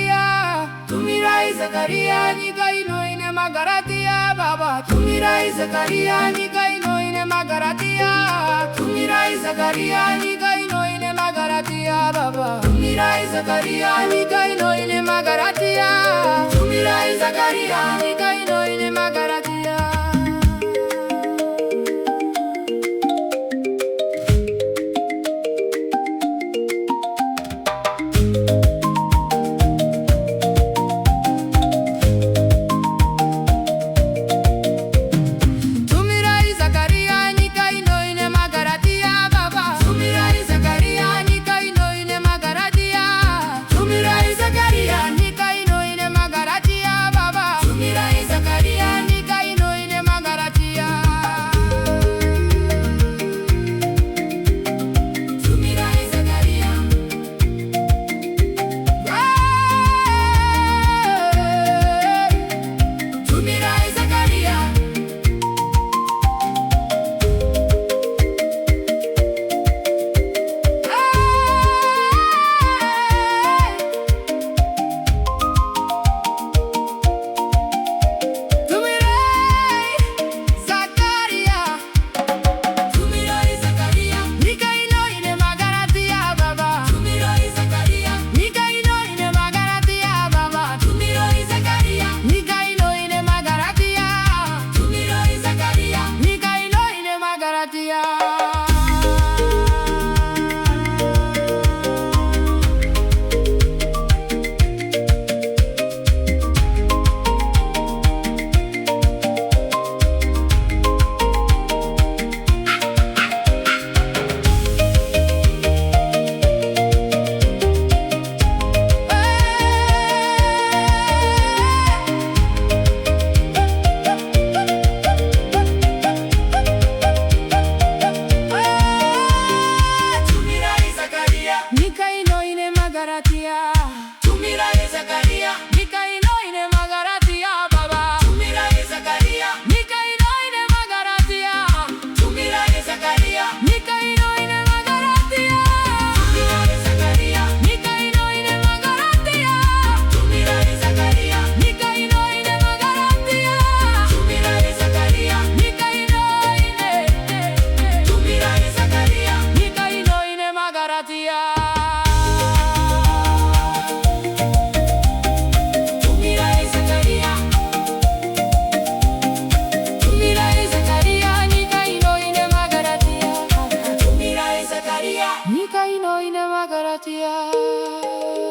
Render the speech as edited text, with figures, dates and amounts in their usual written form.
magaratia, tumirai Zakaria nikainoine magaratia baba, tumirai Zakaria nikainoine magaratia, tumirai Zakaria nikainoine magaratia baba, tumirai Zakaria nikainoine magaratia, tumirai Zakaria nikainoine magaratia. Tumirai Zakaria nikainoine magaratia baba, tumirai Zakaria nikainoine magaratia, tumirai Zakaria nikainoine magaratia, tumirai Zakaria nikainoine magaratia, tumirai Zakaria nikainoine magaratia, tumirai Zakaria nikainoine, tumirai Zakaria nikainoine magaratia. Nikainoine magaratia.